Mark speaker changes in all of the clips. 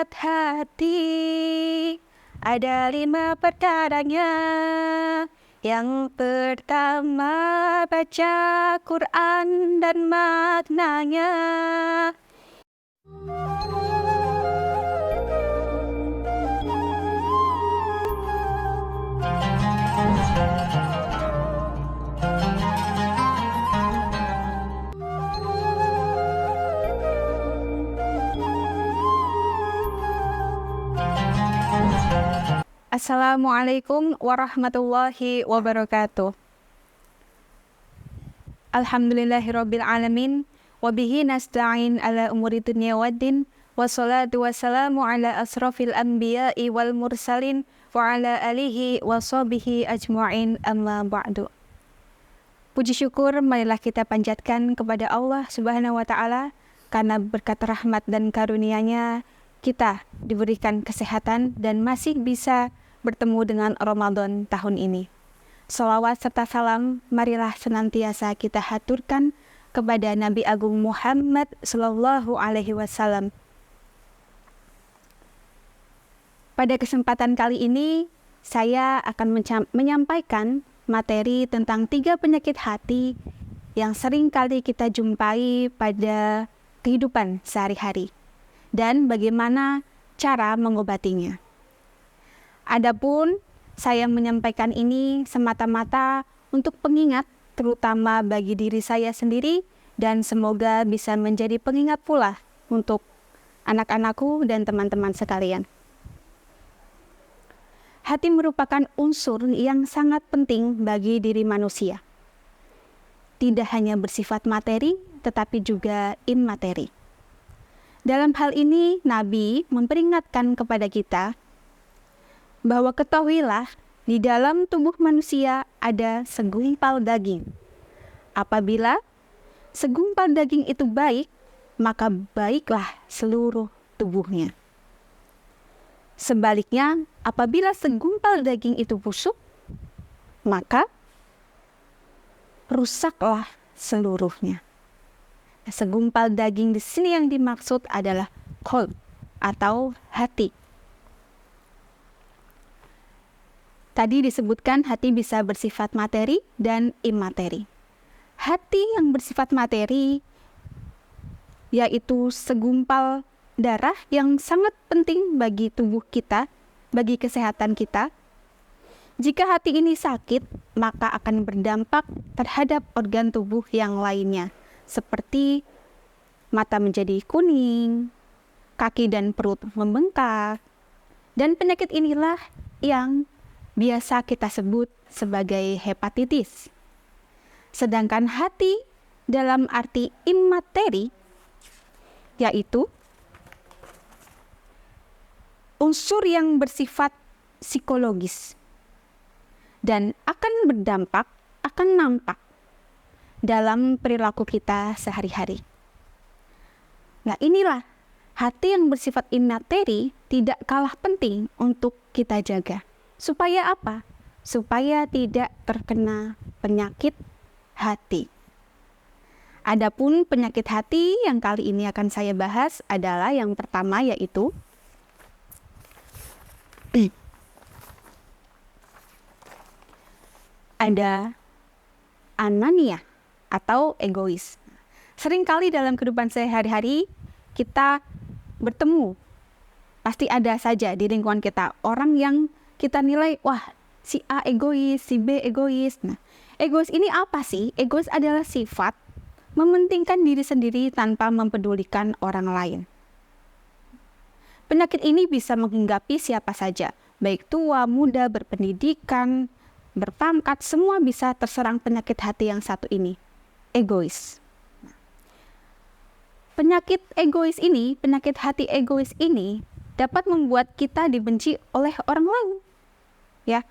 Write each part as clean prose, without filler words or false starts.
Speaker 1: sehat hati. Ada 5 perkaranya. Yang pertama, baca Quran dan maknanya. Assalamualaikum warahmatullahi wabarakatuh. Alhamdulillahirabbil alamin wa bihi nasta'in ala umuri dunya waddin wassalatu wassalamu ala asrafil anbiya'i wal mursalin wa ala alihi wa sahbihi ajma'in amma ba'du. Puji syukur marilah kita panjatkan kepada Allah Subhanahu wa taala karena berkat rahmat dan karunia-Nya kita diberikan kesehatan dan masih bisa bertemu dengan Ramadan tahun ini. Salawat serta salam marilah senantiasa kita haturkan kepada Nabi Agung Muhammad Sallallahu Alaihi Wasallam. Pada kesempatan kali ini, saya akan menyampaikan materi tentang 3 penyakit hati yang sering kali kita jumpai pada kehidupan sehari-hari dan bagaimana cara mengobatinya. Adapun saya menyampaikan ini semata-mata untuk pengingat terutama bagi diri saya sendiri dan semoga bisa menjadi pengingat pula untuk anak-anakku dan teman-teman sekalian. Hati merupakan unsur yang sangat penting bagi diri manusia. Tidak hanya bersifat materi tetapi juga immateri. Dalam hal ini Nabi memperingatkan kepada kita bahwa ketahuilah di dalam tubuh manusia ada segumpal daging. Apabila segumpal daging itu baik, maka baiklah seluruh tubuhnya. Sebaliknya, apabila segumpal daging itu busuk, maka rusaklah seluruhnya. Segumpal daging di sini yang dimaksud adalah qalb atau hati. Tadi disebutkan hati bisa bersifat materi dan immateri. Hati yang bersifat materi yaitu segumpal darah yang sangat penting bagi tubuh kita, bagi kesehatan kita. Jika hati ini sakit, maka akan berdampak terhadap organ tubuh yang lainnya, seperti mata menjadi kuning, kaki dan perut membengkak, dan penyakit inilah yang biasa kita sebut sebagai hepatitis. Sedangkan hati dalam arti immateri yaitu unsur yang bersifat psikologis dan akan berdampak, akan nampak dalam perilaku kita sehari-hari. Nah, inilah hati yang bersifat immateri tidak kalah penting untuk kita jaga. Supaya apa? Supaya tidak terkena penyakit hati. Adapun penyakit hati yang kali ini akan saya bahas adalah yang pertama yaitu ada anania atau egois. Seringkali dalam kehidupan sehari-hari kita bertemu, pasti ada saja di lingkungan kita orang yang kita nilai, wah si A egois, si B egois. Nah, egois ini apa sih? Egois adalah sifat mementingkan diri sendiri tanpa mempedulikan orang lain. Penyakit ini bisa menghinggapi siapa saja, baik tua, muda, berpendidikan, berpangkat, semua bisa terserang penyakit hati yang satu ini, egois. Penyakit egois ini, penyakit hati egois ini dapat membuat kita dibenci oleh orang lain. Ya,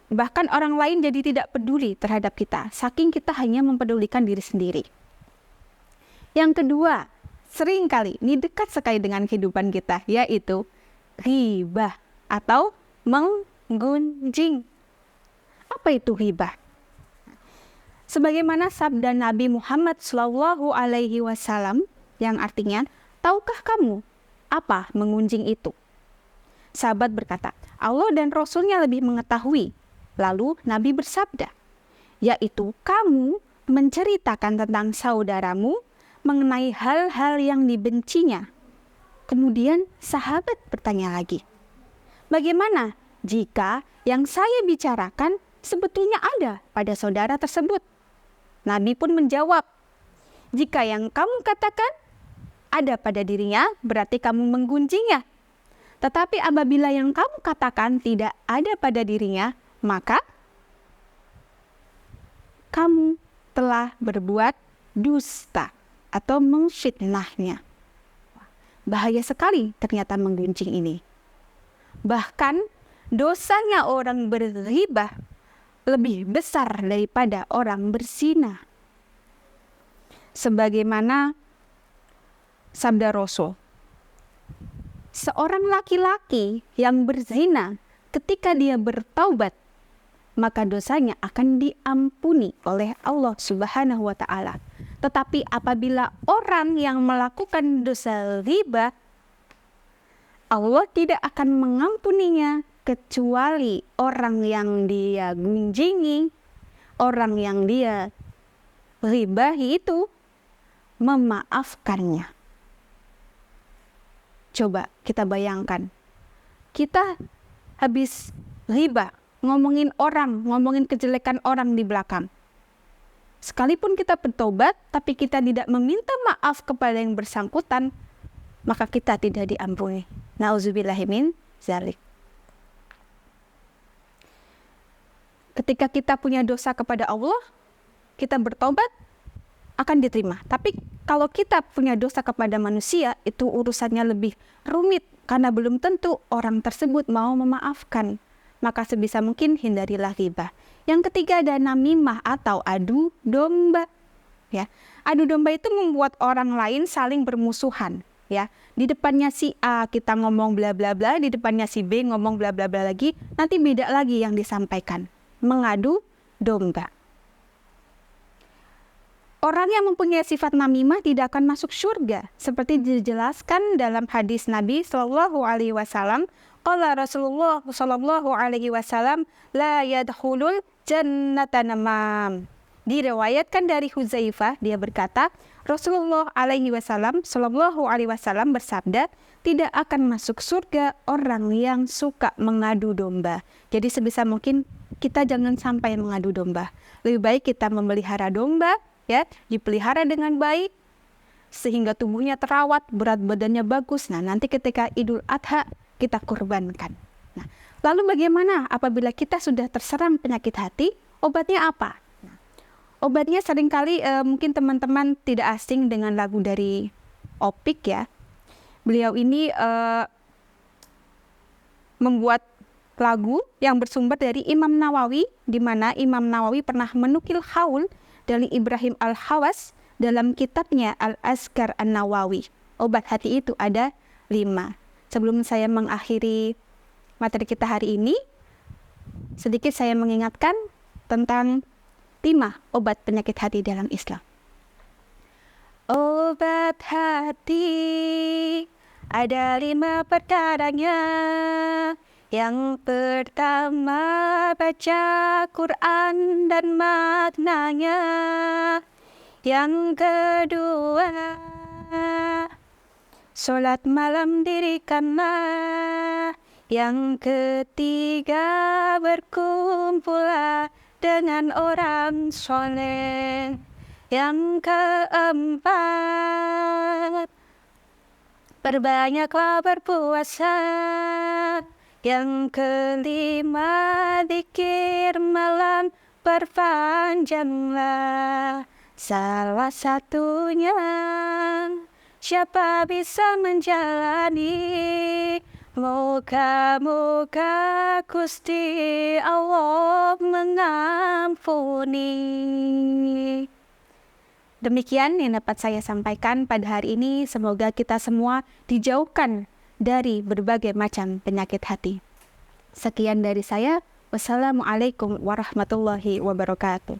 Speaker 1: bahkan orang lain jadi tidak peduli terhadap kita, saking kita hanya mempedulikan diri sendiri. Yang kedua, sering kali, ini dekat sekali dengan kehidupan kita, yaitu ghibah atau menggunjing. Apa itu ghibah? Sebagaimana sabda Nabi Muhammad SAW yang artinya, tahukah kamu apa menggunjing itu? Sahabat berkata, Allah dan Rasulnya lebih mengetahui. Lalu Nabi bersabda, yaitu kamu menceritakan tentang saudaramu mengenai hal-hal yang dibencinya. Kemudian sahabat bertanya lagi, bagaimana jika yang saya bicarakan sebetulnya ada pada saudara tersebut? Nabi pun menjawab, jika yang kamu katakan ada pada dirinya, berarti kamu menggunjingnya. Tetapi apabila yang kamu katakan tidak ada pada dirinya, maka kamu telah berbuat dusta atau memfitnahnya. Bahaya sekali ternyata menggunjing ini. Bahkan dosanya orang berghibah lebih besar daripada orang berzina. Sebagaimana sabda Rasul, seorang laki-laki yang berzina ketika dia bertaubat, maka dosanya akan diampuni oleh Allah Subhanahu wa Ta'ala. Tetapi apabila orang yang melakukan dosa riba, Allah tidak akan mengampuninya kecuali orang yang dia gunjingi, orang yang dia ribahi itu memaafkannya. Coba kita bayangkan, kita habis riba, ngomongin orang, ngomongin kejelekan orang di belakang. Sekalipun kita bertobat, tapi kita tidak meminta maaf kepada yang bersangkutan, maka kita tidak diampuni. Nauzubillahi min dzalik. Ketika kita punya dosa kepada Allah, kita bertobat, akan diterima. Tapi kalau kita punya dosa kepada manusia, itu urusannya lebih rumit, karena belum tentu orang tersebut mau memaafkan. Maka sebisa mungkin hindarilah ghibah. Yang ketiga ada namimah atau adu domba. Ya, adu domba itu membuat orang lain saling bermusuhan. Ya, di depannya si A kita ngomong bla bla bla, di depannya si B ngomong bla bla bla lagi, nanti beda lagi yang disampaikan. Mengadu domba. Orang yang mempunyai sifat namimah tidak akan masuk surga, seperti dijelaskan dalam hadis Nabi Shallallahu Alaihi Wasallam. Qala Rasulullah Shallallahu Alaihi Wasallam, la yadkhulul jannata namam. Diriwayatkan dari Huzaifah, dia berkata, Rasulullah Alaihi Wasallam Shallallahu Alaihi Wasallam bersabda, tidak akan masuk surga orang yang suka mengadu domba. Jadi sebisa mungkin kita jangan sampai mengadu domba. Lebih baik kita memelihara domba, ya, dipelihara dengan baik sehingga tubuhnya terawat, berat badannya bagus. Nah, nanti ketika Idul Adha kita kurbankan. Nah, lalu bagaimana apabila kita sudah terserang penyakit hati? Obatnya apa? Nah, obatnya seringkali mungkin teman-teman tidak asing dengan lagu dari Opik, ya. Beliau ini membuat lagu yang bersumber dari Imam Nawawi, di mana Imam Nawawi pernah menukil haul dari Ibrahim Al-Hawas dalam kitabnya Al-Azkar An-Nawawi. Obat hati itu ada 5. Sebelum saya mengakhiri materi kita hari ini, sedikit saya mengingatkan tentang 5 obat penyakit hati dalam Islam. Obat hati ada 5 perkaranya. Yang pertama, baca Quran dan maknanya. Yang kedua, sholat malam dirikanlah. Yang ketiga, berkumpullah dengan orang soleh. Yang keempat, perbanyaklah berpuasa. Yang kelima, zikir malam perpanjanglah. Salah satunya, siapa bisa menjalani? Moga-moga Gusti Allah mengampuni. Demikian yang dapat saya sampaikan pada hari ini. Semoga kita semua dijauhkan dari berbagai macam penyakit hati. Sekian dari saya. Wassalamualaikum warahmatullahi wabarakatuh.